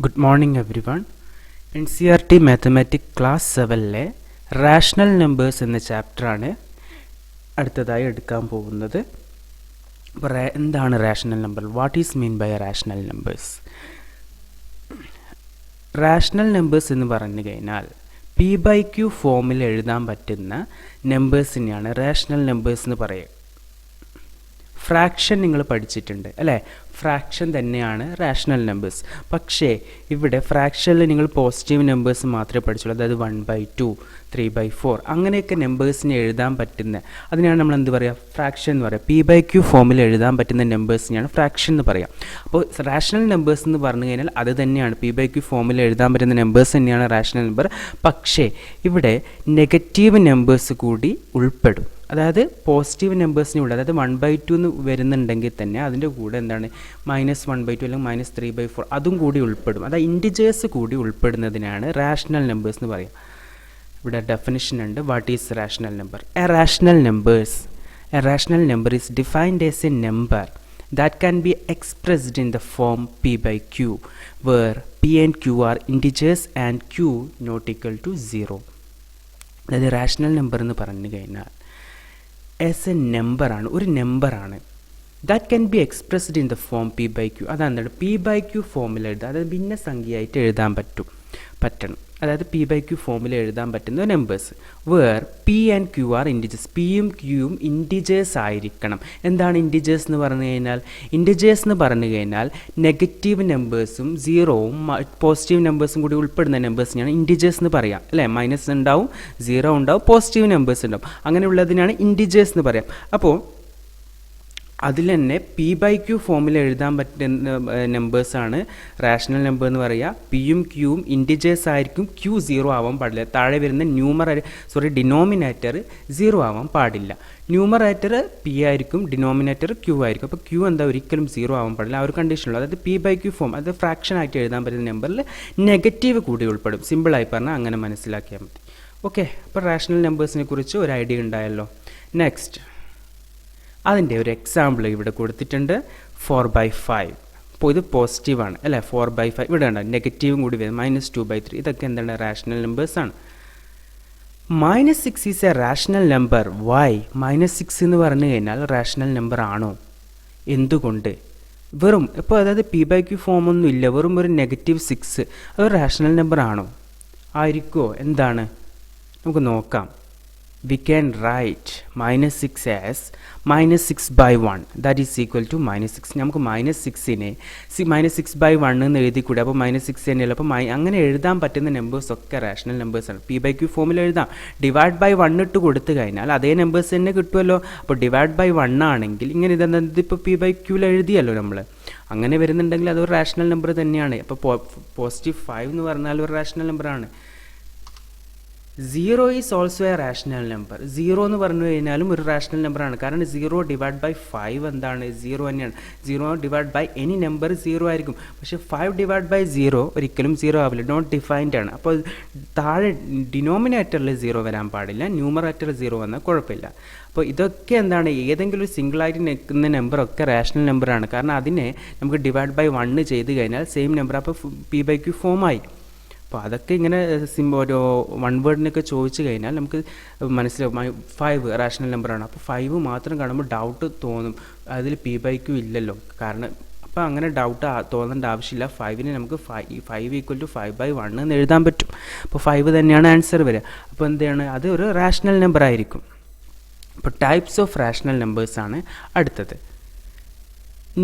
Good morning everyone. NCERT Mathematics Class 7-ലെ rational numbers എന്ന ചാപ്റ്ററാണ് അടുത്തതായി എടുക്കാൻ പോകുന്നത്. അപ്പോൾ എന്താണ് rational number? What is mean by rational numbers? Rational numbers എന്ന് പറഞ്ഞു കഴിഞ്ഞാൽ P/Q ഫോമിൽ എഴുതാൻ പറ്റുന്ന നമ്പേഴ്സിനെയാണ് റാഷണൽ നമ്പേഴ്സ് എന്ന് പറയുക. ഫ്രാക്ഷൻ നിങ്ങൾ പഠിച്ചിട്ടുണ്ട് അല്ലേ? ഫ്രാക്ഷൻ തന്നെയാണ് റാഷണൽ നമ്പേഴ്സ്. പക്ഷേ ഇവിടെ ഫ്രാക്ഷനിൽ നിങ്ങൾ പോസിറ്റീവ് നമ്പേഴ്സ് മാത്രമേ പഠിച്ചുള്ളൂ. അതായത് 1/2, 3/4 അങ്ങനെയൊക്കെ നമ്പേഴ്സിനെ എഴുതാൻ പറ്റുന്ന അതിനാണ് നമ്മൾ എന്ത് പറയുക? ഫ്രാക്ഷൻ എന്ന് പറയുക. P/Q ഫോമിൽ എഴുതാൻ പറ്റുന്ന നമ്പേഴ്സിനെയാണ് ഫ്രാക്ഷൻ എന്ന് പറയുക. അപ്പോൾ റാഷണൽ നമ്പേഴ്സ് എന്ന് പറഞ്ഞു കഴിഞ്ഞാൽ അത് തന്നെയാണ്, P/Q ഫോമിൽ എഴുതാൻ പറ്റുന്ന നമ്പേഴ്സ് തന്നെയാണ് റാഷണൽ നമ്പർ. പക്ഷേ ഇവിടെ നെഗറ്റീവ് നമ്പേഴ്സ് കൂടി ഉൾപ്പെടും. അതായത് പോസിറ്റീവ് നമ്പേഴ്സിന് കൂടെ, അതായത് 1/2 എന്ന് വരുന്നുണ്ടെങ്കിൽ തന്നെ അതിൻ്റെ കൂടെ എന്താണ് -1/2 അല്ലെങ്കിൽ -3/4 അതും കൂടി ഉൾപ്പെടും. അതായത് ഇൻറ്റിജേഴ്സ് കൂടി ഉൾപ്പെടുന്നതിനാണ് റാഷണൽ നമ്പേഴ്സ് എന്ന് പറയുക. ഇവിടെ ഡെഫിനിഷൻ ഉണ്ട്. What is rational number? A rational number is defined as A number that can be expressed in the form P/Q where P and Q are integers and Q not equal to 0. അതായത് rational number എന്ന് പറഞ്ഞു കഴിഞ്ഞാൽ as A നമ്പറാണ്, ഒരു നമ്പറാണ്. That can be expressed in the form P/Q. അതെന്താണ്? P/Q ഫോമിൽ എഴുതാം. അതായത് ഭിന്നസംഖ്യയായിട്ട് എഴുതാൻ പറ്റണം. അതായത് P/Q ഫോമിൽ എഴുതാൻ പറ്റുന്ന numbers where P and Q are integers. പിയും ക്യൂയും ഇൻറ്റിജേഴ്സ് ആയിരിക്കണം. എന്താണ് ഇൻറ്റിജേഴ്സ് എന്ന് പറഞ്ഞു കഴിഞ്ഞാൽ? ഇൻറ്റിജേഴ്സ് എന്ന് പറഞ്ഞു കഴിഞ്ഞാൽ നെഗറ്റീവ് നമ്പേഴ്സും സീറോവും പോസിറ്റീവ് നമ്പേഴ്സും കൂടി ഉൾപ്പെടുന്ന നമ്പേഴ്സിനാണ് ഇൻറ്റിജേഴ്സ് എന്ന് പറയാം അല്ലേ? മൈനസ് ഉണ്ടാവും, സീറോ ഉണ്ടാവും, പോസിറ്റീവ് നമ്പേഴ്സ് ഉണ്ടാവും. അങ്ങനെയുള്ളതിനാണ് ഇൻറ്റിജേഴ്സ് എന്ന് പറയാം. അപ്പോൾ അതിൽ തന്നെ P/Q ഫോമിൽ എഴുതാൻ പറ്റുന്ന നമ്പേഴ്സാണ് റാഷണൽ നമ്പർ എന്ന് പറയുക. പിയും ക്യൂവും ഇൻറ്റിജേഴ്സ് ആയിരിക്കും. Q 0 ആവാൻ പാടില്ല. താഴെ വരുന്ന ഡിനോമിനേറ്റർ 0 ആവാൻ പാടില്ല. ന്യൂമറേറ്റർ P ആയിരിക്കും, ഡിനോമിനേറ്റർ Q ആയിരിക്കും. അപ്പോൾ Q എന്താ ഒരിക്കലും 0 ആവാൻ പാടില്ല. ആ ഒരു കണ്ടീഷനുള്ളൂ. അതായത് P/Q ഫോം, അത് ഫ്രാക്ഷൻ ആയിട്ട് എഴുതാൻ പറ്റുന്ന നമ്പറിൽ നെഗറ്റീവ് കൂടി ഉൾപ്പെടും. സിമ്പിളായി പറഞ്ഞാൽ അങ്ങനെ മനസ്സിലാക്കിയാൽ മതി. ഓക്കെ, അപ്പോൾ റാഷണൽ നമ്പേഴ്സിനെ കുറിച്ച് ഒരു ഐഡിയ ഉണ്ടായല്ലോ. നെക്സ്റ്റ് അതിൻ്റെ ഒരു എക്സാമ്പിൾ ഇവിടെ കൊടുത്തിട്ടുണ്ട്. 4/5. അപ്പോൾ ഇത് പോസിറ്റീവാണ് അല്ലേ? 4/5 ഇവിടെ ഉണ്ട്, നെഗറ്റീവും കൂടി വരും. -2/3 ഇതൊക്കെ എന്താണ്? റാഷണൽ നമ്പേഴ്സാണ്. -6 is a rational number. Why? -6 എന്ന് പറഞ്ഞു കഴിഞ്ഞാൽ റാഷണൽ നമ്പർ ആണോ? എന്തുകൊണ്ട്? വെറും ഇപ്പോൾ അതായത് P/Q ഫോമൊന്നും ഇല്ല, വെറും ഒരു -6 അതൊരു റാഷണൽ നമ്പർ ആണോ? ആയിരിക്കുമോ? എന്താണ് നമുക്ക് നോക്കാം. We can write -6 as -6/1 that is equal to -6. നമുക്ക് -6നെ -6/1 എന്ന് എഴുതിക്കൂടെ? അപ്പോൾ -6 തന്നെയല്ല. അപ്പോൾ അങ്ങനെ എഴുതാൻ പറ്റുന്ന നമ്പേഴ്സ് ഒക്കെ റാഷണൽ നമ്പേഴ്സാണ്. P/Q ഫോമിൽ എഴുതാം. /1 ഇട്ട് കൊടുത്തു കഴിഞ്ഞാൽ അതേ നമ്പേഴ്സ് തന്നെ കിട്ടുമല്ലോ. അപ്പോൾ /1 ആണെങ്കിൽ ഇങ്ങനെ ഇതിപ്പോൾ P/Qയിൽ എഴുതിയല്ലോ നമ്മൾ. അങ്ങനെ വരുന്നുണ്ടെങ്കിൽ അതൊരു റാഷണൽ നമ്പർ തന്നെയാണ്. അപ്പോൾ +5 എന്ന് പറഞ്ഞാൽ ഒരു റാഷണൽ നമ്പറാണ്. 0 is also A rational number. 0 എന്ന് പറഞ്ഞു കഴിഞ്ഞാലും ഒരു റാഷണൽ നമ്പറാണ്. കാരണം 0/5 എന്താണ്? 0 തന്നെയാണ്. 0 എനി നമ്പർ 0 ആയിരിക്കും. പക്ഷേ 5/0 ഒരിക്കലും 0 ആവില്ല. നോട്ട് ഡിഫൈൻഡ് ആണ്. അപ്പോൾ താഴെ ഡിനോമിനേറ്ററിൽ 0 വരാൻ പാടില്ല, ന്യൂമറേറ്റർ 0 വന്നാൽ കുഴപ്പമില്ല. അപ്പോൾ ഇതൊക്കെ എന്താണ്? ഏതെങ്കിലും ഒരു സിംഗിളായിട്ട് നിൽക്കുന്ന നമ്പറൊക്കെ റാഷണൽ നമ്പറാണ്. കാരണം അതിനെ നമുക്ക് /1 ചെയ്ത് കഴിഞ്ഞാൽ സെയിം നമ്പർ, അപ്പോൾ P/Q ഫോമായി. അപ്പോൾ അതൊക്കെ ഇങ്ങനെ ഒരു വൺ വേർഡിനൊക്കെ ചോദിച്ചു കഴിഞ്ഞാൽ നമുക്ക് മനസ്സിലാവും 5 റാഷണൽ നമ്പറാണ്. അപ്പോൾ 5 മാത്രം കാണുമ്പോൾ ഡൗട്ട് തോന്നും, അതിൽ P/Q ഇല്ലല്ലോ. കാരണം അപ്പോൾ അങ്ങനെ ഡൗട്ട് തോന്നേണ്ട ആവശ്യമില്ല. 5നെ നമുക്ക് 5 = 5/1 എന്ന് എഴുതാൻ പറ്റും. അപ്പോൾ 5 തന്നെയാണ് ആൻസർ വരിക. അപ്പോൾ എന്താണ്? അത് ഒരു റാഷണൽ നമ്പർ ആയിരിക്കും. അപ്പോൾ ടൈപ്സ് ഓഫ് റാഷണൽ നമ്പേഴ്സാണ് അടുത്തത്.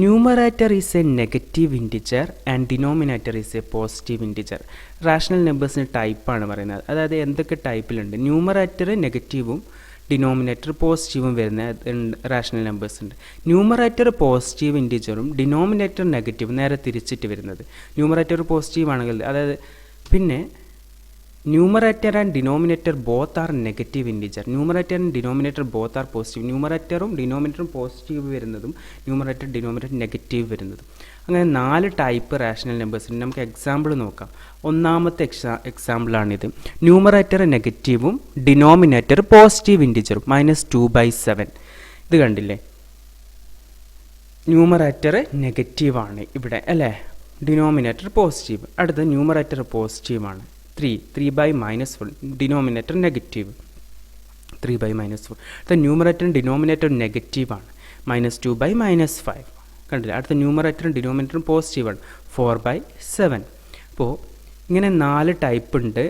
Numerator is a negative integer and denominator is a positive integer. Rational നമ്പേഴ്സിന് ടൈപ്പാണ് പറയുന്നത്. അതായത് എന്തൊക്കെ ടൈപ്പിലുണ്ട്? ന്യൂമറേറ്റർ നെഗറ്റീവും ഡിനോമിനേറ്റർ പോസിറ്റീവും വരുന്ന റാഷണൽ നമ്പേഴ്സ് ഉണ്ട്. ന്യൂമറേറ്റർ പോസിറ്റീവ് ഇൻറ്റിജറും ഡിനോമിനേറ്റർ നെഗറ്റീവും നേരെ തിരിച്ചിട്ട് വരുന്നത്. ന്യൂമറേറ്റർ പോസിറ്റീവ് ആണെങ്കിൽ, അതായത് പിന്നെ numerator and denominator both are negative integer. Numerator and denominator both are positive. ന്യൂമറേറ്ററും ഡിനോമിനേറ്ററും പോസിറ്റീവ് വരുന്നതും ന്യൂമറേറ്റർ ഡിനോമിനേറ്റർ നെഗറ്റീവ് വരുന്നതും. അങ്ങനെ 4 ടൈപ്പ് റാഷണൽ നമ്പേഴ്സ് ഉണ്ട്. നമുക്ക് എക്സാമ്പിൾ നോക്കാം. ഒന്നാമത്തെ എക്സാമ്പിളാണിത്. ന്യൂമറേറ്റർ നെഗറ്റീവും ഡിനോമിനേറ്റർ പോസിറ്റീവ് ഇൻറ്റിജറും. -2/7 ഇത് കണ്ടില്ലേ? ന്യൂമറേറ്റർ നെഗറ്റീവാണ് ഇവിടെ അല്ലേ? Denominator positive. അടുത്ത ന്യൂമറേറ്റർ പോസിറ്റീവാണ്. 3/-4 ഡിനോമിനേറ്റർ നെഗറ്റീവ്. 3/-4. അടുത്ത ന്യൂമറേറ്ററും ഡിനോമിനേറ്ററും നെഗറ്റീവാണ്. -2/-5 കണ്ടില്ല. അടുത്ത ന്യൂമറേറ്ററും ഡിനോമിനേറ്ററും പോസിറ്റീവാണ്. 4/7. അപ്പോൾ ഇങ്ങനെ 4 ടൈപ്പ് ഉണ്ട്.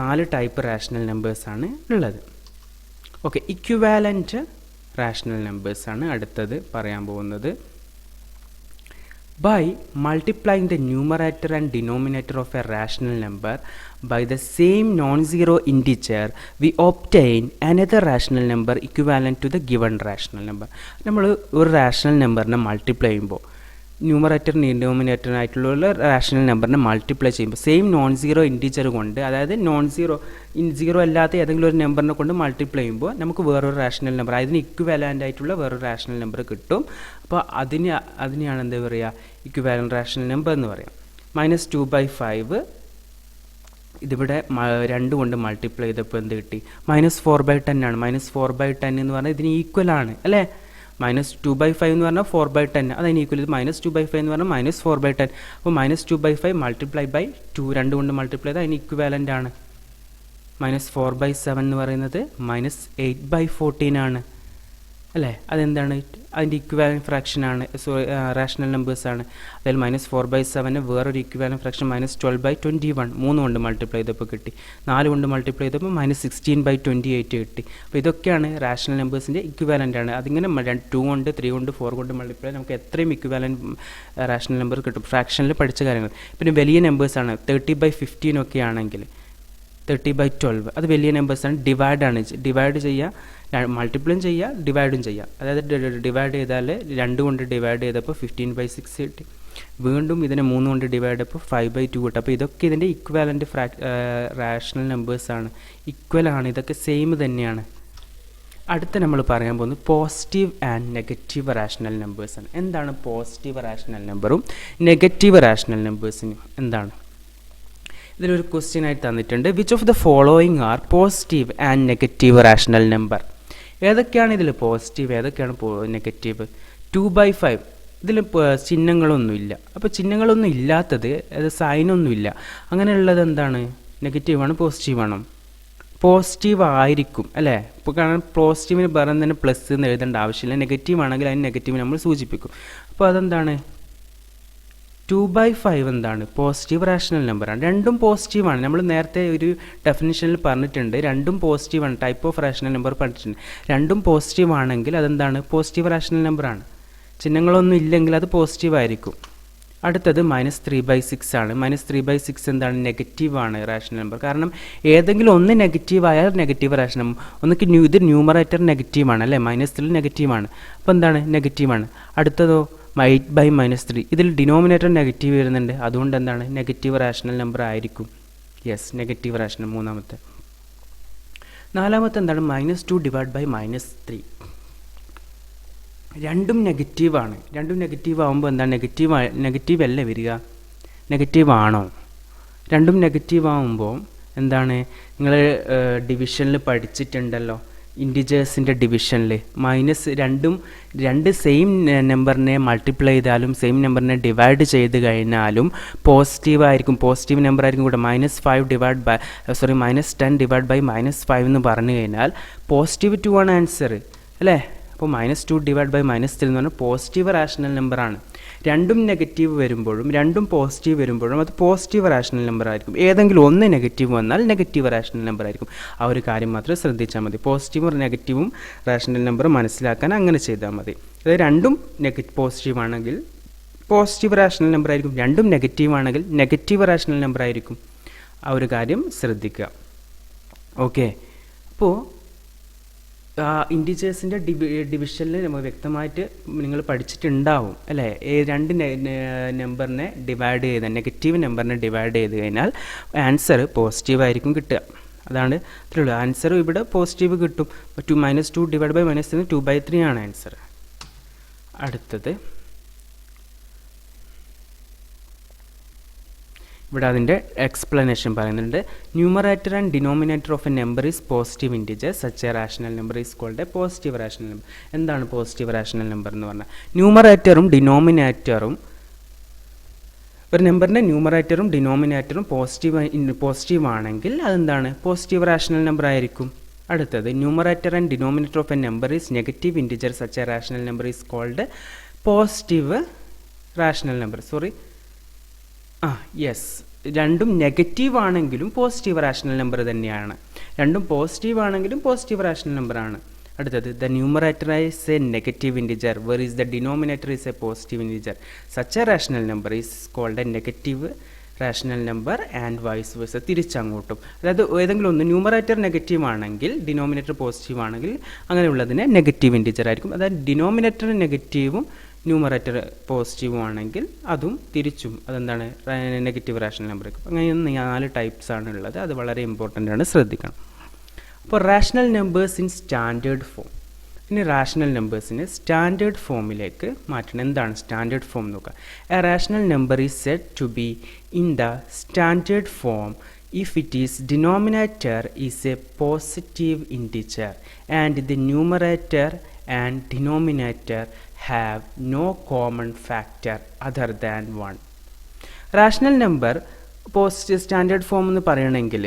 4 ടൈപ്പ് റാഷണൽ നമ്പേഴ്സാണ് ഉള്ളത്. ഓക്കെ, ഇക്വിവാലൻറ്റ് റാഷണൽ നമ്പേഴ്സാണ് അടുത്തത് പറയാൻ പോകുന്നത്. By multiplying the numerator and denominator of a rational number by the same non-zero integer, we obtain another rational number equivalent to the given rational number. നമ്മൾ ഒരു rational നമ്പറിനെ multiply ചെയ്യുമ്പോൾ ന്യൂമറേറ്ററിന് ഡിനോമിനേറ്ററിനായിട്ടുള്ള rational നമ്പറിനെ multiply ചെയ്യുമ്പോൾ സെയിം നോൺ സീറോ ഇൻറ്റീജർ കൊണ്ട്, അതായത് zero അല്ലാത്ത ഏതെങ്കിലും ഒരു നമ്പറിനെ കൊണ്ട് മൾട്ടിപ്ലൈ ചെയ്യുമ്പോൾ നമുക്ക് വേറൊരു റാഷണൽ നമ്പർ, അതിന് ഇക്വിവാലൻ്റ് ആയിട്ടുള്ള വേറൊരു റാഷണൽ നമ്പർ കിട്ടും. അപ്പോൾ അതിനെയാണ് എന്താ പറയുക, ഇക്വിവാലൻ്റ് റാഷണൽ നമ്പർ എന്ന് പറയാം. -2/5 ഇതിവിടെ 2 കൊണ്ട് മൾട്ടിപ്ലൈ ചെയ്തപ്പോൾ എന്ത് കിട്ടി? -4/10 ആണ്. -4/10 എന്ന് പറഞ്ഞാൽ ഇതിന് ഈക്വൽ ആണ് അല്ലേ? -2/5 എന്ന് പറഞ്ഞാൽ 4/10, അതിന് ഈക്വൽ. ഇത് -2/5 എന്ന് പറഞ്ഞാൽ -4/10. അപ്പോൾ -2/5 × 2 2 കൊണ്ട് മൾട്ടിപ്ലൈ ചെയ്താൽ അതിന് ഇക്വിവാലൻ്റ് ആണ്. -4/7 എന്ന് പറയുന്നത് -8/14 ആണ് അല്ലേ? അതെന്താണ്? അതിൻ്റെ ഇക്വിവാലൻ്റ് ഫ്രാക്ഷൻ ആണ്, റാഷണൽ നമ്പേഴ്സ് ആണ്. അതിൽ -4/7 വേറൊരു ഇക്വിവാലൻ്റ് ഫ്രാക്ഷൻ -12/21 3 കൊണ്ട് മൾട്ടിപ്ലൈ ചെയ്തപ്പോൾ കിട്ടി. 4 കൊണ്ട് മൾട്ടിപ്ലൈ ചെയ്തപ്പോൾ -16/28 കിട്ടി. അപ്പോൾ ഇതൊക്കെയാണ് റാഷണൽ നമ്പേഴ്സിൻ്റെ ഇക്വിവാലൻ്റ് ആണ്. അതിങ്ങനെ 2 കൊണ്ട് 3 കൊണ്ട് 4 കൊണ്ട് മൾട്ടിപ്ലൈ നമുക്ക് എത്രയും ഇക്വിവാലൻ്റ് റാഷണൽ നമ്പർ കിട്ടും. ഫ്രാക്ഷനിൽ പഠിച്ച കാര്യങ്ങൾ. പിന്നെ വലിയ നമ്പേഴ്സാണ് 30/15 ഒക്കെ ആണെങ്കിൽ 30/12 അത് വലിയ നമ്പേഴ്സാണ്. ഡിവൈഡ് ചെയ്യുക, മൾട്ടിപ്ലൈയും ചെയ്യുക, ഡിവൈഡും ചെയ്യുക. അതായത് ഡിവൈഡ് ചെയ്താൽ 2 കൊണ്ട് ഡിവൈഡ് ചെയ്തപ്പോൾ 15/6 കിട്ടി. വീണ്ടും ഇതിനെ 3 കൊണ്ട് ഡിവൈഡ് ചെയ്തപ്പോൾ 5/2 കിട്ടും. അപ്പോൾ ഇതൊക്കെ ഇതിൻ്റെ ഇക്വാലൻ്റ് റാഷണൽ നമ്പേഴ്സാണ്, ഈക്വലാണ്, ഇതൊക്കെ സെയിം തന്നെയാണ്. അടുത്ത നമ്മൾ പറയാൻ പോകുന്നത് പോസിറ്റീവ് ആൻഡ് നെഗറ്റീവ് റാഷണൽ നമ്പേഴ്സാണ്. എന്താണ് പോസിറ്റീവ് റാഷണൽ നമ്പറും നെഗറ്റീവ് റാഷണൽ നമ്പേഴ്സിനും എന്താണ്? ഇതിലൊരു ക്വസ്റ്റ്യൻ ആയിട്ട് തന്നിട്ടുണ്ട്. Which of the following are positive and negative rational number? ഏതൊക്കെയാണ് ഇതിൽ പോസിറ്റീവ്, ഏതൊക്കെയാണ് നെഗറ്റീവ്? 2/5 ഇതിൽ ചിഹ്നങ്ങളൊന്നുമില്ല. അപ്പോൾ ചിഹ്നങ്ങളൊന്നും ഇല്ലാത്തത്, അത് സൈനൊന്നുമില്ല, അങ്ങനെയുള്ളത് എന്താണ്? നെഗറ്റീവാണ് പോസിറ്റീവാണോ? പോസിറ്റീവ് ആയിരിക്കും അല്ലേ? ഇപ്പോൾ കാരണം പോസിറ്റീവിന് വേറെ തന്നെ പ്ലസ് എന്ന് എഴുതേണ്ട ആവശ്യമില്ല. നെഗറ്റീവ് ആണെങ്കിൽ അതിന് നെഗറ്റീവ് നമ്മൾ സൂചിപ്പിക്കും. അപ്പോൾ അതെന്താണ്? 2/5 എന്താണ്? പോസിറ്റീവ് റാഷണൽ നമ്പറാണ്. രണ്ടും പോസിറ്റീവാണ്. നമ്മൾ നേരത്തെ ഒരു ഡെഫിനിഷനിൽ പറഞ്ഞിട്ടുണ്ട്, രണ്ടും പോസിറ്റീവാണ്. ടൈപ്പ് ഓഫ് റാഷണൽ നമ്പർ പഠിച്ചിട്ടുണ്ട്. രണ്ടും പോസിറ്റീവ് ആണെങ്കിൽ അതെന്താണ്? പോസിറ്റീവ് റാഷണൽ നമ്പറാണ്. ചിഹ്നങ്ങളൊന്നും ഇല്ലെങ്കിൽ അത് പോസിറ്റീവ് ആയിരിക്കും. അടുത്തത് -3/6 ആണ്. -3/6 എന്താണ്? നെഗറ്റീവാണ് റാഷണൽ നമ്പർ. കാരണം ഏതെങ്കിലും ഒന്ന് നെഗറ്റീവ് ആയാൽ നെഗറ്റീവ് റാഷണൽ നമ്പർ. ഒന്നിക്ക് ഇത് ന്യൂമറേറ്റർ നെഗറ്റീവാണ് അല്ലേ? -3 നെഗറ്റീവാണ്. അപ്പോൾ എന്താണ്? നെഗറ്റീവാണ്. അടുത്തതോ 8/-3 ഇതിൽ ഡിനോമിനേറ്റർ നെഗറ്റീവ് വരുന്നുണ്ട്, അതുകൊണ്ട് എന്താണ്? നെഗറ്റീവ് റാഷണൽ നമ്പർ ആയിരിക്കും. Yes, negative rational. മൂന്നാമത്തെ. നാലാമത്തെ എന്താണ്? -2/-3 രണ്ടും നെഗറ്റീവാണ്. രണ്ടും നെഗറ്റീവ് ആകുമ്പോൾ എന്താണ്? നെഗറ്റീവ് അല്ലേ വരിക? നെഗറ്റീവ് ആണോ? രണ്ടും നെഗറ്റീവ് ആകുമ്പോൾ എന്താണ്? നിങ്ങൾ ഡിവിഷനിൽ പഠിച്ചിട്ടുണ്ടല്ലോ, ഇൻറ്റിജേഴ്സിൻ്റെ ഡിവിഷനിൽ രണ്ട് സെയിം നമ്പറിനെ മൾട്ടിപ്ലൈ ചെയ്താലും സെയിം നമ്പറിനെ ഡിവൈഡ് ചെയ്ത് കഴിഞ്ഞാലും പോസിറ്റീവ് ആയിരിക്കും. പോസിറ്റീവ് നമ്പർ ആയിരിക്കും കൂടെ. -10/-5 എന്ന് പറഞ്ഞു കഴിഞ്ഞാൽ പോസിറ്റീവ് 2 ആണ് ആൻസർ അല്ലേ? അപ്പോൾ -2/-3 എന്ന് പറഞ്ഞാൽ പോസിറ്റീവ് റാഷണൽ നമ്പറാണ്. രണ്ടും നെഗറ്റീവ് വരുമ്പോഴും രണ്ടും പോസിറ്റീവ് വരുമ്പോഴും അത് പോസിറ്റീവ് റാഷണൽ നമ്പർ ആയിരിക്കും. ഏതെങ്കിലും ഒന്ന് നെഗറ്റീവ് വന്നാൽ നെഗറ്റീവ് റാഷണൽ നമ്പർ ആയിരിക്കും. ആ ഒരു കാര്യം മാത്രം ശ്രദ്ധിച്ചാൽ മതി. പോസിറ്റീവും നെഗറ്റീവും റാഷണൽ നമ്പർ മനസ്സിലാക്കാൻ അങ്ങനെ ചെയ്താൽ മതി. അതായത് രണ്ടും പോസിറ്റീവ് ആണെങ്കിൽ പോസിറ്റീവ് റാഷണൽ നമ്പർ ആയിരിക്കും, രണ്ടും നെഗറ്റീവ് ആണെങ്കിൽ നെഗറ്റീവ് റാഷണൽ നമ്പർ ആയിരിക്കും. ആ ഒരു കാര്യം ശ്രദ്ധിക്കുക. ഓക്കെ, അപ്പോൾ ഇൻറ്റിജേഴ്സിൻ്റെ ഡിവിഷനിൽ നമ്മൾ വ്യക്തമായിട്ട് നിങ്ങൾ പഠിച്ചിട്ടുണ്ടാവും അല്ലേ? രണ്ട് നമ്പറിനെ ഡിവൈഡ് ചെയ്ത്, നെഗറ്റീവ് നമ്പറിനെ ഡിവൈഡ് ചെയ്ത് കഴിഞ്ഞാൽ ആൻസർ പോസിറ്റീവ് ആയിരിക്കും കിട്ടുക. അതാണ് ഇത്രയുള്ളൂ. ആൻസർ ഇവിടെ പോസിറ്റീവ് കിട്ടും. -2/-3 2/3 ആണ് ആൻസർ. അടുത്തത് ഇവിടെ അതിൻ്റെ എക്സ്പ്ലനേഷൻ പറയുന്നുണ്ട്. Numerator and denominator of a number is positive integer such a rational number is called a positive rational number. എന്താണ് പോസിറ്റീവ് റാഷണൽ നമ്പർ എന്ന് പറഞ്ഞാൽ? ന്യൂമറേറ്ററും ഡിനോമിനേറ്ററും ഒരു നമ്പറിൻ്റെ ന്യൂമറേറ്ററും ഡിനോമിനേറ്ററും പോസിറ്റീവ് ആണെങ്കിൽ അതെന്താണ് പോസിറ്റീവ് റാഷണൽ നമ്പർ ആയിരിക്കും. അടുത്തത് numerator and denominator of a number is negative integer such a rational number is called positive rational number. Yes, രണ്ടും നെഗറ്റീവ് ആണെങ്കിലും പോസിറ്റീവ് റാഷണൽ നമ്പർ തന്നെയാണ്. രണ്ടും പോസിറ്റീവ് ആണെങ്കിലും പോസിറ്റീവ് റാഷണൽ നമ്പറാണ്. അടുത്തത് the numerator is a negative integer where is the denominator is a positive integer such a rational number is called a negative rational number and vice versa. തിരിച്ചങ്ങോട്ടും, അതായത് ഏതെങ്കിലും ഒന്ന് numerator negative ആണെങ്കിൽ denominator positive ആണെങ്കിൽ അങ്ങനെയുള്ളതിനെ negative integer ആയിരിക്കും. അതായത് denominator നെഗറ്റീവും numerator പോസിറ്റീവും ആണെങ്കിൽ അതും തിരിച്ചും അതെന്താണ് നെഗറ്റീവ് റാഷണൽ നമ്പർ ആയിരിക്കും. അങ്ങനെ 4 ടൈപ്സ് ആണ് ഉള്ളത്. അത് വളരെ ഇമ്പോർട്ടൻ്റ് ആണ്, ശ്രദ്ധിക്കണം. അപ്പോൾ rational numbers in standard form. ഇനി റാഷണൽ നമ്പേഴ്സിനെ സ്റ്റാൻഡേർഡ് ഫോമിലേക്ക് മാറ്റണം. എന്താണ് സ്റ്റാൻഡേർഡ് ഫോം നോക്കുക. A rational number is said to be in the standard form if it is denominator is a positive integer and the numerator and denominator have no common factor other than 1. Rational number standard form എന്ന് പറയണമെങ്കിൽ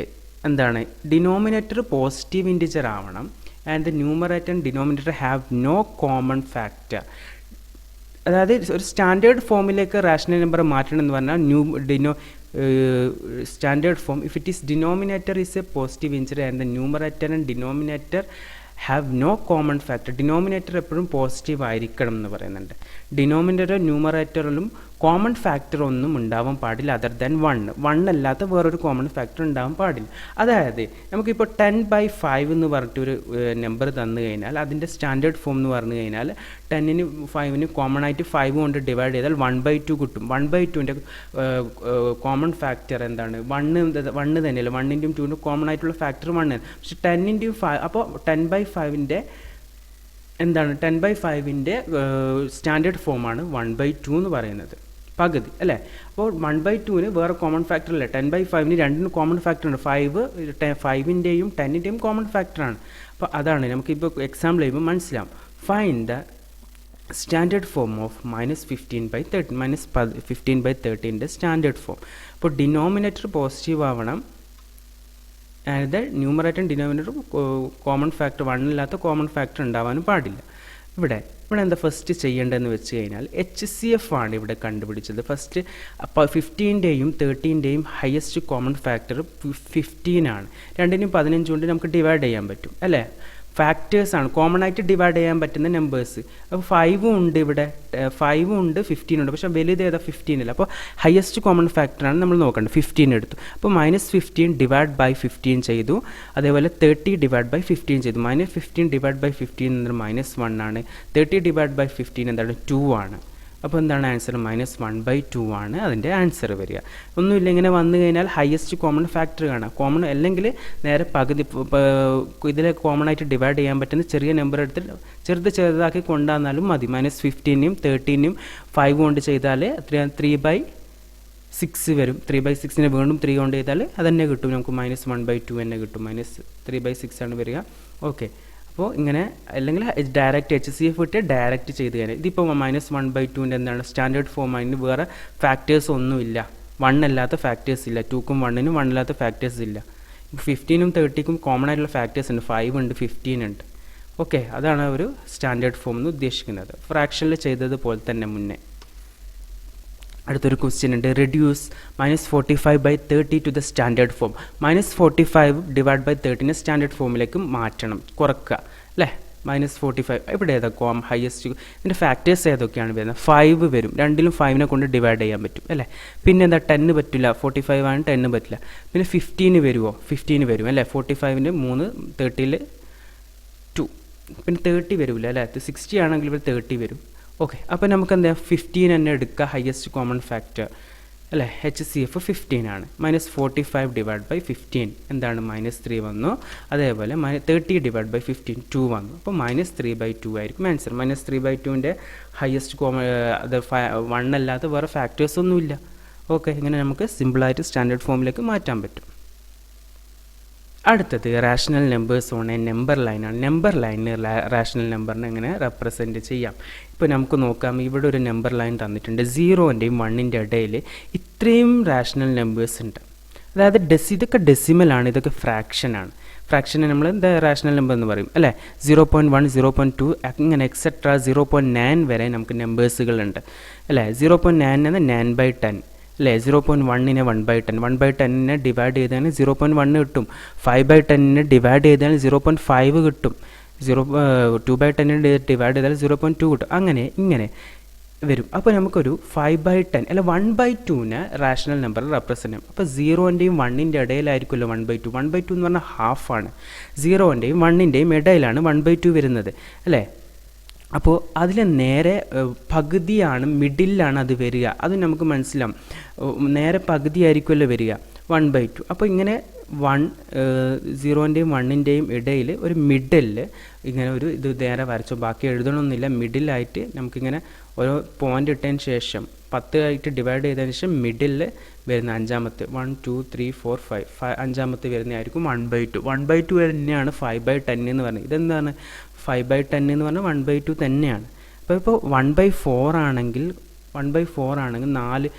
എന്താണ് denominator positive integer ആവണം and the numerator and denominator have no common factor. അതായത് ഒരു standard ഫോമിലേക്ക് rational number മാറ്റണം എന്ന് പറഞ്ഞാൽ standard form if it is denominator is a positive integer and the numerator and denominator have no common factor. Denominator എപ്പോഴും positive ആയിരിക്കണം എന്ന് പറയുന്നുണ്ട്. ഡിനോമിനേറ്റർ ന്യൂമറേറ്ററിലും കോമൺ ഫാക്ടർ ഒന്നും ഉണ്ടാവാൻ പാടില്ല അതർ ദാൻ 1 അല്ലാത്ത വേറൊരു കോമൺ ഫാക്ടർ ഉണ്ടാവാൻ പാടില്ല. അതായത് നമുക്കിപ്പോൾ 10/5 എന്ന് പറഞ്ഞിട്ടൊരു നമ്പർ തന്നു കഴിഞ്ഞാൽ അതിൻ്റെ സ്റ്റാൻഡേർഡ് ഫോം എന്ന് പറഞ്ഞു കഴിഞ്ഞാൽ 10ന് 5ന് കോമൺ ആയിട്ട് 5 കൊണ്ട് ഡിവൈഡ് ചെയ്താൽ 1/2 കിട്ടും. 1/2ൻ്റെ കോമൺ ഫാക്ടർ എന്താണ് 1 തന്നെയല്ല. 1ൻ്റെയും 2ൻ്റെ കോമൺ ആയിട്ടുള്ള ഫാക്ടർ 1. പക്ഷേ 10ൻ്റെയും 5 അപ്പോൾ 10/5ൻ്റെ എന്താണ് 10/5ൻ്റെ സ്റ്റാൻഡേർഡ് ഫോമാണ് 1/2 എന്ന് പറയുന്നത്, പകുതി അല്ലേ. അപ്പോൾ 1/2ന് വേറെ കോമൺ ഫാക്ടർ അല്ലേ. 10/5ന് രണ്ടിനും കോമൺ ഫാക്ടർ ഉണ്ട്. 5ൻ്റെയും 10ൻ്റെയും കോമൺ ഫാക്ടറാണ്. അപ്പോൾ അതാണ് നമുക്കിപ്പോൾ എക്സാമ്പിൾ ചെയ്യുമ്പോൾ മനസ്സിലാവും. Find the standard form of -15/13 -15/13ൻ്റെ സ്റ്റാൻഡേർഡ് ഫോം. അപ്പോൾ ഡിനോമിനേറ്റർ പോസിറ്റീവ് ആവണം അതായത് ന്യൂമറേറ്റർ ഡിനോമിനേറ്റർ കോമൺ ഫാക്ടർ 1 ഇല്ലാത്ത കോമൺ ഫാക്ടർ ഉണ്ടാവാനും പാടില്ല. ഇവിടെ എന്താ ഫസ്റ്റ് ചെയ്യേണ്ടതെന്ന് വെച്ച് കഴിഞ്ഞാൽ HCF ആണ് ഇവിടെ കണ്ടുപിടിച്ചത്. ഫസ്റ്റ് അപ്പോൾ 15ൻ്റെയും 13ൻ്റെയും ഹയസ്റ്റ് കോമൺ ഫാക്ടർ 15 ആണ്. 2നും 15 കൊണ്ട് നമുക്ക് ഡിവൈഡ് ചെയ്യാൻ പറ്റും അല്ലേ. ഫാക്ടേഴ്സാണ് കോമൺ ആയിട്ട് ഡിവൈഡ് ചെയ്യാൻ പറ്റുന്ന നമ്പേഴ്സ്. അപ്പോൾ 5 ഉണ്ട് ഇവിടെ, 5 ഉണ്ട് 15 ഉണ്ട്. പക്ഷേ വലുത് ഏതാ 15 അല്ല. അപ്പോൾ ഹയസ്റ്റ് കോമൺ ഫാക്ടറാണ് നമ്മൾ നോക്കേണ്ടത്. 15 എടുത്തു. അപ്പോൾ -15 ഡിവൈഡ് ബൈ 15 ചെയ്തു. അതേപോലെ 30 ഡിവൈഡ് ബൈ 15 ചെയ്തു. -15 ഡിവൈഡ് ബൈ 15 എന്നത് -1 ആണ്. 30 ഡിവൈഡ് ബൈ 15 എന്താണ് 2 ആണ്. അപ്പോൾ എന്താണ് ആൻസർ -1/2 ആണ് അതിൻ്റെ ആൻസർ വരിക. ഒന്നുമില്ല, ഇങ്ങനെ വന്നു കഴിഞ്ഞാൽ ഹയസ്റ്റ് കോമൺ ഫാക്ടർ കാണാം. കോമൺ അല്ലെങ്കിൽ നേരെ പകുതി ഇതിലെ കോമൺ ആയിട്ട് ഡിവൈഡ് ചെയ്യാൻ പറ്റുന്ന ചെറിയ നമ്പർ എടുത്തിട്ട് ചെറുതാക്കി കൊണ്ടുവന്നാലും മതി. -15നെയും 13നെയും 5 കൊണ്ട് ചെയ്താൽ 3/6 വരും. 3/6നെ വീണ്ടും 3 കൊണ്ട് ചെയ്താൽ അതന്നെ കിട്ടും. നമുക്ക് -1/2 തന്നെ കിട്ടും. -3/6 ആണ് വരിക. ഓക്കെ, അപ്പോൾ ഇങ്ങനെ അല്ലെങ്കിൽ ഡയറക്റ്റ് HCF ഇട്ട് ഡയറക്റ്റ് ചെയ്ത് കഴിഞ്ഞാൽ ഇതിപ്പോൾ -1/2ൻ്റെ എന്താണ് സ്റ്റാൻഡേർഡ് ഫോം. അതിന് വേറെ ഫാക്ടേഴ്സ് ഒന്നുമില്ല. 1 അല്ലാത്ത ഫാക്ടേഴ്സ് ഇല്ല. 2ക്കും 1നും 1 അല്ലാത്ത ഫാക്ടേഴ്സ് ഇല്ല. 15നും 30ക്കും കോമൺ ആയിട്ടുള്ള ഫാക്ടേഴ്സ് ഉണ്ട്. 5 ഉണ്ട്, 15 ഉണ്ട്. ഓക്കെ, അതാണ് ഒരു സ്റ്റാൻഡേർഡ് ഫോം എന്ന് ഉദ്ദേശിക്കുന്നത്. ഫ്രാക്ഷനിൽ ചെയ്തതുപോലെ തന്നെ മുന്നേ. അടുത്തൊരു ക്വസ്റ്റ്യൻ ഉണ്ട്. Reduce -45/30 to the standard form. -45 divide by 30നെ സ്റ്റാൻഡേർഡ് ഫോമിലേക്ക് മാറ്റണം, കുറക്കുക അല്ലേ. -45 ഇവിടെ ഏതാ ഹയസ്റ്റ് ഇതിൻ്റെ ഫാക്ടേഴ്സ് ഏതൊക്കെയാണ് വരുന്നത്? 5 വരും. രണ്ടിലും 5നെ കൊണ്ട് ഡിവൈഡ് ചെയ്യാൻ പറ്റും അല്ലേ. പിന്നെ എന്താ 10 പറ്റില്ല, 45 ആണ്, 10 പറ്റില്ല. പിന്നെ 15 വരുമോ? 15 വരും അല്ലേ. 45ൻ്റെ 3, 30ൽ 2. പിന്നെ 30 വരില്ല അല്ലേ. 60 ആണെങ്കിൽ ഇവിടെ 30 വരും. ഓക്കെ, അപ്പോൾ നമുക്ക് എന്താ 15 തന്നെ എടുക്കുക ഹയസ്റ്റ് കോമൺ ഫാക്ടർ അല്ലേ. HCF 15 ആണ്. -45 ഡിവൈഡ് ബൈ 15 എന്താണ് -3 വന്നു. അതേപോലെ 30 ഡിവൈഡ് ബൈ 15 2 വന്നു. അപ്പോൾ -3/2 ആയിരിക്കും ആൻസർ. -3/2ൻ്റെ ഹയസ്റ്റ് അത് 1 അല്ലാത്ത വേറെ ഫാക്ടേഴ്സ് ഒന്നുമില്ല. ഓക്കെ, ഇങ്ങനെ നമുക്ക് സിമ്പിളായിട്ട് സ്റ്റാൻഡേർഡ് ഫോമിലേക്ക് മാറ്റാൻ പറ്റും. അടുത്തത് rational numbers on A number ലൈനാണ്. നമ്പർ ലൈനിൽ റാഷണൽ നമ്പറിനെ എങ്ങനെ റെപ്രസെൻറ്റ് ചെയ്യാം? ഇപ്പോൾ നമുക്ക് നോക്കാം. ഇവിടെ ഒരു നമ്പർ ലൈൻ തന്നിട്ടുണ്ട്. 0ൻ്റെയും 1ൻ്റെ ഇടയിൽ ഇത്രയും റാഷണൽ നമ്പേഴ്സ് ഉണ്ട്. അതായത് ഇതൊക്കെ ഡെസിമലാണ്, ഇതൊക്കെ ഫ്രാക്ഷനാണ്. ഫ്രാക്ഷനെ നമ്മൾ എന്താ റാഷണൽ നമ്പർ എന്ന് പറയും അല്ലേ. 0.1, 0.2 അങ്ങനെ എക്സെട്ര 0.9 വരെ നമുക്ക് നമ്പേഴ്സുകളുണ്ട് അല്ലേ. 0.9 എന്ന 9/10 അല്ലേ. 0.1നെ 1/10, 1/10നെ ഡിവൈഡ് ചെയ്താൽ 0.1 കിട്ടും. 5/10നെ ഡിവൈഡ് ചെയ്താൽ 0.5 കിട്ടും. 2/10നെ ഡിവൈഡ് ചെയ്താൽ 0.2 കിട്ടും. അങ്ങനെ ഇങ്ങനെ വരും. അപ്പോൾ നമുക്കൊരു 5/10 അല്ല 1/2നെ റാഷണൽ നമ്പർ റെപ്രസെൻ്റ് ചെയ്യും. അപ്പോൾ 0ൻ്റെയും 1ൻ്റെ ഇടയിലായിരിക്കുമല്ലോ 1/2. 1/2 എന്ന് പറഞ്ഞാൽ ഹാഫാണ്. 0ൻ്റെയും 1ൻ്റെയും ഇടയിലാണ് 1/2 വരുന്നത് അല്ലേ. അപ്പോൾ അതിൽ നേരെ പകുതിയാണ്, മിഡിലാണ് അത് വരിക. അത് നമുക്ക് മനസ്സിലാവും. നേരെ പകുതി ആയിരിക്കുമല്ലോ വരിക 1/2. അപ്പോൾ ഇങ്ങനെ 0ൻ്റെയും 1ൻ്റെയും ഇടയിൽ ഒരു മിഡിൽ ഇങ്ങനെ ഒരു ഇത് നേരെ വരച്ചോ, ബാക്കി എഴുതണമെന്നില്ല. മിഡിലായിട്ട് നമുക്കിങ്ങനെ ഓരോ പോയിൻ്റ് ഇട്ടതിന് ശേഷം 10 ആയിട്ട് ഡിവൈഡ് ചെയ്തതിന് ശേഷം മിഡിൽ വരുന്ന അഞ്ചാമത്തെ 1, 2, 3, 4, 5 അഞ്ചാമത്തെ വരുന്നതായിരിക്കും 1/2. 1/2 തന്നെയാണ് 5/10 എന്ന് പറയുന്നത്. ഇതെന്താണ് 5/10 എന്ന് പറഞ്ഞാൽ 1/2 തന്നെയാണ്. ഇപ്പോൾ 1/4 ആണെങ്കിൽ 4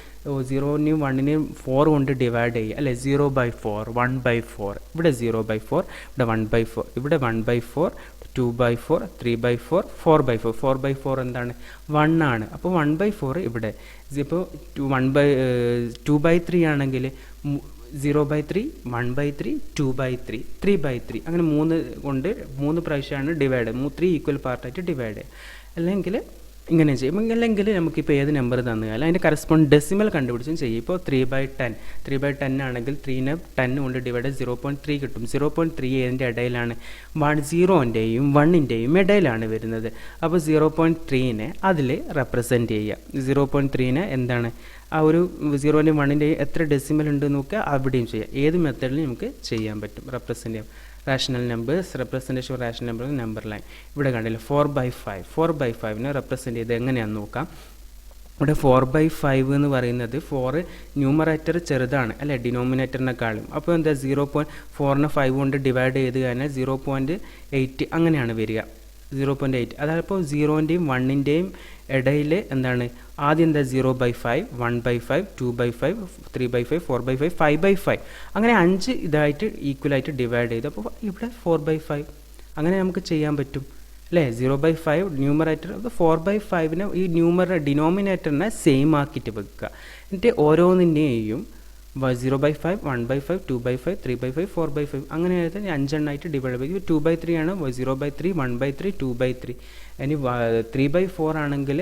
0നെയും 1നെയും 4 കൊണ്ട് ഡിവൈഡ് ചെയ്യുക അല്ലേ. 0/4, 1/4, ഇവിടെ 0/4, ഇവിടെ 1/4, ഇവിടെ 1/4, 2/4, 3/4, 4/4. 4/4 എന്താണ് 1 ആണ്. അപ്പോൾ 1/4 ഇവിടെ. ഇപ്പോൾ 2/3 ആണെങ്കിൽ 0/3, 1/3, 2/3, 3/3 അങ്ങനെ 3 കൊണ്ട് 3 പ്രാവശ്യമാണ് ഡിവൈഡ്, 3 ഈക്വൽ പാർട്ടായിട്ട് ഡിവൈഡ് ചെയ്യുക. അല്ലെങ്കിൽ ഇങ്ങനെ ചെയ്യും. അല്ലെങ്കിൽ നമുക്കിപ്പോൾ ഏത് നമ്പർ തന്നാൽ അതിൻ്റെ കറസ്പോണ്ട് ഡെസിമൽ കണ്ടുപിടിച്ചും ചെയ്യും. ഇപ്പോൾ 3/10 ആണെങ്കിൽ 3നെ 10 കൊണ്ട് ഡിവൈഡ് 0.3 കിട്ടും. 0.3 ഏതിൻ്റെ ഇടയിലാണ് 0ൻ്റെയും 1ൻ്റെയും ഇടയിലാണ് വരുന്നത്. അപ്പോൾ 0.3നെ അതിൽ റെപ്രസെൻറ്റ് ചെയ്യുക. 0.3നെ എന്താണ് ആ ഒരു 0ൻ്റെയും 1ൻ്റെയും എത്ര ഡെസിമൽ ഉണ്ട് നോക്കുക, അവിടെയും ചെയ്യാം. ഏത് മെത്തേഡിലും നമുക്ക് ചെയ്യാൻ പറ്റും, റെപ്രസെൻറ്റ് ചെയ്യാം. Rational numbers, representation of rational number, number line. ഇവിടെ കണ്ടില്ല 4/5. 4/5നെ റെപ്രസെൻറ്റ് ചെയ്ത് എങ്ങനെയാണെന്ന് നോക്കാം. ഇവിടെ 4/5 എന്ന് പറയുന്നത് 4 ന്യൂമറേറ്റർ ചെറുതാണ് അല്ലേ ഡിനോമിനേറ്ററിനെക്കാളും. അപ്പോൾ എന്താ 0.4നെ 5 കൊണ്ട് ഡിവൈഡ് ചെയ്ത് കഴിഞ്ഞാൽ 0.8 അങ്ങനെയാണ് വരിക. 0.8 അതായപ്പോൾ 0ൻ്റെയും 1ൻ്റെയും ഇടയിൽ എന്താണ് ആദ്യം എന്താ 0/5, 1/5, 2/5, 3/5, 4/5, 5/5 അങ്ങനെ 5 ഇതായിട്ട് ഈക്വലായിട്ട് ഡിവൈഡ് ചെയ്തു. അപ്പോൾ ഇവിടെ 4/5 അങ്ങനെ നമുക്ക് ചെയ്യാൻ പറ്റും അല്ലേ. 0/5 ന്യൂമറേറ്റർ. അപ്പോൾ 4/5നെ ഈ ഡിനോമിനേറ്ററിനെ സെയിം ആക്കിയിട്ട് വെക്കുക. എന്നിട്ട് ഓരോന്നിൻ്റെയും 0/5, 1/5, 2/5, 3/5, 4/5 അങ്ങനെ ആയിട്ട് 5 എണ്ണമായിട്ട് ഡിവൈഡ് ചെയ്യും. 2/3 ആണ് 0/3, 1/3, 2/3. ഇനി 3/4 ആണെങ്കിൽ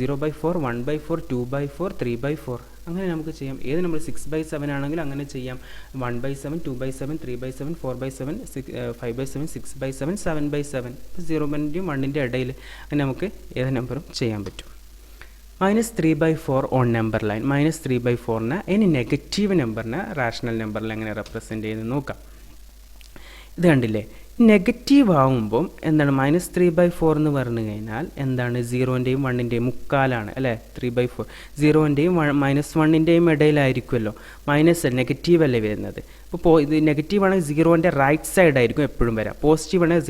0/4, 1/4, 2/4, 3/4 അങ്ങനെ നമുക്ക് ചെയ്യാം. ഏത് നമ്മൾ 6/7 ആണെങ്കിൽ അങ്ങനെ ചെയ്യാം. 1/7, 2/7, 3/7, 4/7, 5/7, 6/7, 7/7. 0ൻ്റെയും 1ൻ്റെ ഇടയിൽ അങ്ങനെ നമുക്ക് ഏത് നമ്പറും ചെയ്യാൻ പറ്റും. -3/4 ഓൺ നമ്പർ ലൈൻ. -3/4നെ ഇനി നെഗറ്റീവ് നമ്പറിനെ റാഷണൽ നമ്പറിൽ എങ്ങനെ റെപ്രസെൻറ്റ് ചെയ്യുന്നത് നോക്കാം. ഇത് കണ്ടില്ലേ, നെഗറ്റീവ് ആവുമ്പം എന്താണ് -3/4 എന്ന് പറഞ്ഞു കഴിഞ്ഞാൽ എന്താണ് 0ൻ്റെയും 1ൻ്റെയും മുക്കാലാണ് അല്ലേ. 3/4 0ൻ്റെയും -1ൻ്റെയും ഇടയിലായിരിക്കുമല്ലോ. നെഗറ്റീവ് അല്ലേ വരുന്നത്. ഇപ്പോൾ ഇത് നെഗറ്റീവ് ആണെങ്കിൽ 0ൻ്റെ റൈറ്റ് സൈഡ് ആയിരിക്കും എപ്പോഴും വരിക. പോസിറ്റീവ് ആണെങ്കിൽ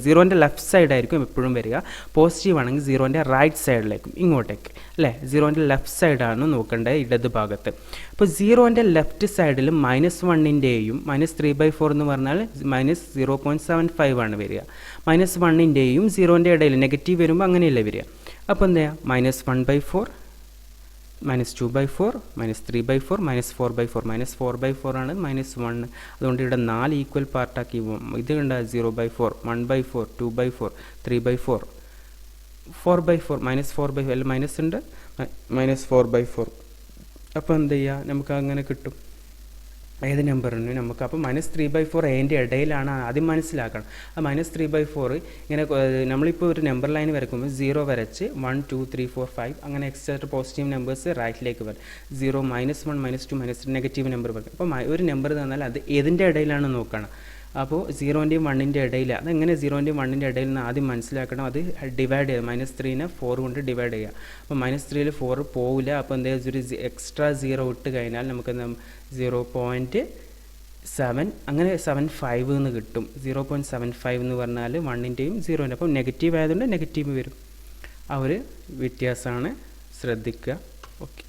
0ൻ്റെ ലെഫ്റ്റ് സൈഡ് ആയിരിക്കും എപ്പോഴും വരിക. പോസിറ്റീവ് ആണെങ്കിൽ 0ൻ്റെ റൈറ്റ് സൈഡിലേക്കും ഇങ്ങോട്ടേക്ക് അല്ലേ. 0ൻ്റെ ലെഫ്റ്റ് സൈഡാണ് നോക്കേണ്ടത് ഇടത് ഭാഗത്ത്. അപ്പോൾ 0ൻ്റെ ലെഫ്റ്റ് സൈഡിൽ -1ൻ്റെയും -3/4 എന്ന് പറഞ്ഞാൽ -0.75 ആണ് വരിക. -1ൻ്റെയും 0ൻ്റെ ഇടയിൽ നെഗറ്റീവ് വരുമ്പോൾ അങ്ങനെയല്ലേ വരിക. അപ്പോൾ എന്താ -1/4, -2/4, -3/4, -4/4. -4/4 ആണ് -1. അതുകൊണ്ട് ഇവിടെ 4 ഈക്വൽ പാർട്ടാക്കി. ഇത് കണ്ട 0/4, 1/4, 2/4, 3/4, 4/4, -4/4 അല്ല മൈനസ് ഉണ്ട് -4/4. അപ്പോൾ എന്ത് ചെയ്യുക, നമുക്ക് അങ്ങനെ കിട്ടും ഏത് നമ്പറിന് നമുക്ക്. അപ്പോൾ -3/4 അതിൻ്റെ ഇടയിലാണ് ആദ്യം മനസ്സിലാക്കണം. ആ -3/4 ഇങ്ങനെ നമ്മളിപ്പോൾ ഒരു നമ്പർ ലൈൻ വരയ്ക്കുമ്പോൾ 0 വരച്ച് 1, 2, 3, 4, 5 അങ്ങനെ എക്സ്ട്രാ പോസിറ്റീവ് നമ്പേഴ്സ് റൈറ്റിലേക്ക് വരും. 0, -1, -2, -3 നെഗറ്റീവ് നമ്പർ വരും. അപ്പോൾ ഒരു നമ്പർ തന്നാൽ അത് ഏതിൻ്റെ ഇടയിലാണ് നോക്കണം. അപ്പോൾ 0ൻ്റെയും 1ൻ്റെ ഇടയിൽ അതെങ്ങനെ 0ൻ്റെയും 1ൻ്റെ ഇടയിൽ നിന്ന് ആദ്യം മനസ്സിലാക്കണം. അത് ഡിവൈഡ് ചെയ്യുക. -3നെ 4 കൊണ്ട് ഡിവൈഡ് ചെയ്യുക. അപ്പോൾ -3ൽ 4 പോവില്ല. അപ്പോൾ എന്താ ഒരു എക്സ്ട്രാ 0 ഇട്ട് കഴിഞ്ഞാൽ നമുക്ക് 0.7 അങ്ങനെ 75 എന്ന് കിട്ടും. 0.75 എന്ന് പറഞ്ഞാൽ 1ൻ്റെയും 0ൻ്റെ. അപ്പോൾ നെഗറ്റീവ് ആയതുകൊണ്ട് നെഗറ്റീവ് വരും. ആ ഒരു വ്യത്യാസമാണ് ശ്രദ്ധിക്കുക. ഓക്കെ.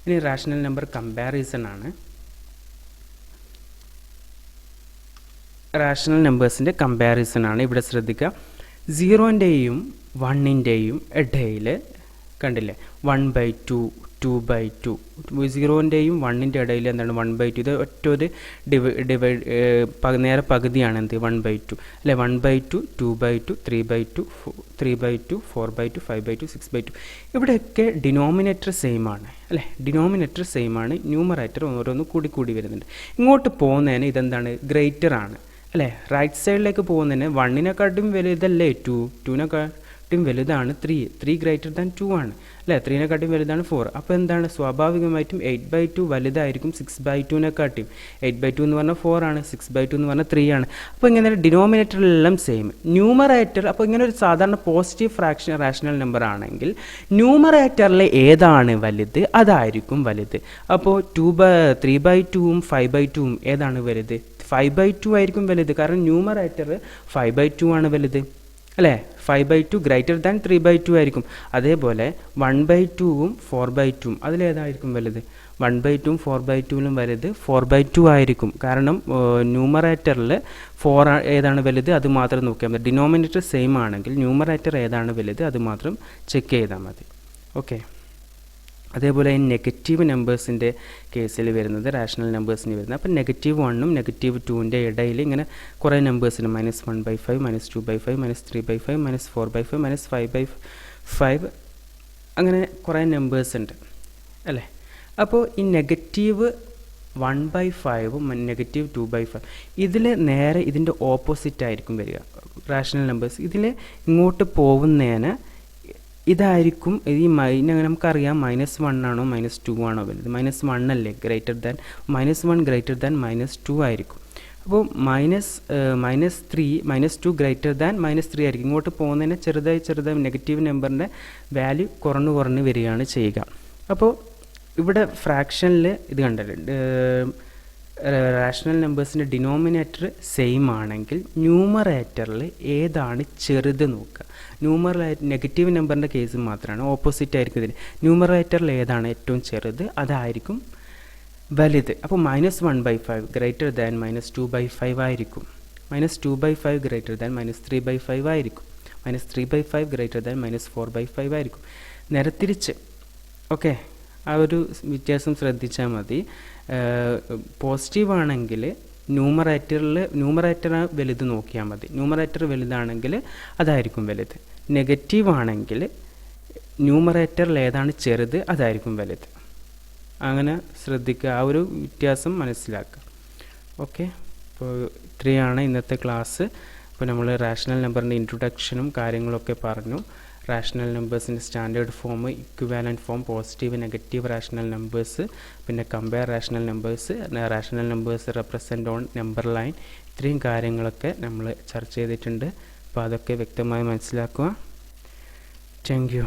ഇനി റാഷണൽ നമ്പർ കമ്പാരിസൺ ആണ്. റാഷണൽ നമ്പേഴ്സിൻ്റെ കമ്പാരിസൺ ആണ്. ഇവിടെ ശ്രദ്ധിക്കുക, 0ൻ്റെയും 1ൻ്റെയും ഇടയിൽ കണ്ടില്ലേ 1/2 2/2 0ൻ്റെയും 1ൻ്റെ ഇടയിൽ എന്താണ് 1/2. ഇത് ഒറ്റ ഒരു നേരെ പകുതിയാണ് എന്ത് 1/2 അല്ലെ. 1/2 2/2 3/2 3/2 4/2 5/2 6/2. ഇവിടെയൊക്കെ ഡിനോമിനേറ്റർ സെയിം ആണ് അല്ലേ. ഡിനോമിനേറ്റർ സെയിം ആണ്. ന്യൂമറേറ്റർ ഓരോന്ന് കൂടി വരുന്നുണ്ട്. ഇങ്ങോട്ട് പോകുന്നതിന് ഇതെന്താണ് ഗ്രേറ്റർ ആണ് അല്ലേ. റൈറ്റ് സൈഡിലേക്ക് പോകുന്നതിന് 1നെക്കാട്ടും വലുതല്ലേ 2, 2നെക്കാട്ടും വലുതാണ് 3 ഗ്രേറ്റർ ദാൻ 2 ആണ് അല്ലേ. 3നെക്കാട്ടും വലുതാണ് 4. അപ്പോൾ എന്താണ് സ്വാഭാവികമായിട്ടും 8/2 വലുതായിരിക്കും 6/2നെക്കാട്ടും. 8/2 എന്ന് പറഞ്ഞാൽ 4 ആണ്, 6/2 എന്ന് പറഞ്ഞാൽ 3 ആണ്. അപ്പോൾ ഇങ്ങനെ ഡിനോമിനേറ്ററിലെല്ലാം സെയിം. ന്യൂമറേറ്റർ അപ്പോൾ ഇങ്ങനെ ഒരു സാധാരണ പോസിറ്റീവ് ഫ്രാക്ഷൻ റാഷണൽ നമ്പർ ആണെങ്കിൽ ന്യൂമറേറ്ററിൽ ഏതാണ് വലുത് അതായിരിക്കും വലുത്. അപ്പോൾ 3/2ഉം 5/2ഉം ഏതാണ് വലുത്? 5/2 ആയിരിക്കും വലുത്. കാരണം ന്യൂമറേറ്റർ 5/2 ആണ് വലുത് അല്ലേ. 5/2 ഗ്രേറ്റർ ദാൻ 3/2 ആയിരിക്കും. അതേപോലെ 1/2ഉം 4/2ഉം അതിലേതായിരിക്കും വലുത്? 1/2ഉം 4/2ലും വലുത് 4/2 ആയിരിക്കും. കാരണം ന്യൂമറേറ്ററിൽ 4 ഏതാണ് വലുത് അത് മാത്രം നോക്കിയാൽ മതി. ഡിനോമിനേറ്റർ സെയിം ആണെങ്കിൽ ന്യൂമറേറ്റർ ഏതാണ് വലുത് അത് മാത്രം ചെക്ക് ചെയ്താൽ മതി. ഓക്കെ. അതേപോലെ നെഗറ്റീവ് നമ്പേഴ്സിൻ്റെ കേസിൽ വരുന്നത് റാഷണൽ നമ്പേഴ്സിന് വരുന്നത്. അപ്പം -1ഉം -2ൻ്റെ ഇടയിൽ ഇങ്ങനെ കുറേ നമ്പേഴ്സിന് -1/5 -2/5 -3/5 -4/5 -5/5 അങ്ങനെ കുറേ നമ്പേഴ്സ് ഉണ്ട് അല്ലേ. അപ്പോൾ ഈ -1/5ഉം -2/5 ഇതിൽ നേരെ ഇതിൻ്റെ ഓപ്പോസിറ്റ് ആയിരിക്കും വരിക റാഷണൽ നമ്പേഴ്സ്. ഇതിൽ ഇങ്ങോട്ട് പോകുന്നതിന് ഇതായിരിക്കും ഈ നമുക്കറിയാം -1 ആണോ -2 ആണോ വലുത്? -1 അല്ലേ ഗ്രേറ്റർ ദാൻ -1 ഗ്രേറ്റർ ദാൻ -2 ആയിരിക്കും. അപ്പോൾ -2 ഗ്രേറ്റർ ദാൻ -3 ആയിരിക്കും. ഇങ്ങോട്ട് പോകുന്നതിന് ചെറുതായി നെഗറ്റീവ് നമ്പറിൻ്റെ വാല്യൂ കുറഞ്ഞ് വരികയാണ് ചെയ്യുക. അപ്പോൾ ഇവിടെ ഫ്രാക്ഷനിൽ ഇത് കണ്ടിട്ടുണ്ട്, റാഷണൽ നമ്പേഴ്സിൻ്റെ ഡിനോമിനേറ്റർ സെയിം ആണെങ്കിൽ ന്യൂമറേറ്ററിൽ ഏതാണ് ചെറുത് നോക്കുക. നെഗറ്റീവ് നമ്പറിൻ്റെ കേസ് മാത്രമാണ് ഓപ്പോസിറ്റ് ആയിരിക്കും ഇതിന്. ന്യൂമറേറ്ററിൽ ഏതാണ് ഏറ്റവും ചെറുത് അതായിരിക്കും വലുത്. അപ്പോൾ -1/5 ഗ്രേറ്റർ ദാൻ -2/5 ആയിരിക്കും. -2/5 ഗ്രേറ്റർ ദാൻ -3/5 ആയിരിക്കും. -3/5 ഗ്രേറ്റർ ദാൻ -4/5 ആയിരിക്കും. നേരെ തിരിച്ച്. ഓക്കെ, ആ ഒരു വ്യത്യാസം ശ്രദ്ധിച്ചാൽ മതി. പോസിറ്റീവ് ആണെങ്കിൽ ന്യൂമറേറ്റർ വലുത് നോക്കിയാൽ മതി. ന്യൂമറേറ്റർ വലുതാണെങ്കിൽ അതായിരിക്കും വലുത്. നെഗറ്റീവ് ആണെങ്കിൽ ന്യൂമറേറ്ററിൽ ഏതാണ് ചെറുത് അതായിരിക്കും വലുത്. അങ്ങനെ ശ്രദ്ധിക്കുക, ആ ഒരു വ്യത്യാസം മനസ്സിലാക്കുക. ഓക്കെ, അപ്പോൾ ഇത്രയാണ് ഇന്നത്തെ ക്ലാസ്. അപ്പോൾ നമ്മൾ റാഷണൽ നമ്പറിൻ്റെ ഇൻട്രൊഡക്ഷനും കാര്യങ്ങളൊക്കെ പറഞ്ഞു. റാഷണൽ നമ്പേഴ്സിൻ്റെ standard form, equivalent form, positive negative rational numbers, പിന്നെ compare rational numbers, rational numbers represent on number line, ഇത്രയും കാര്യങ്ങളൊക്കെ നമ്മൾ ചർച്ച ചെയ്തിട്ടുണ്ട്. അപ്പോൾ അതൊക്കെ വ്യക്തമായി മനസ്സിലാക്കുക. Thank U.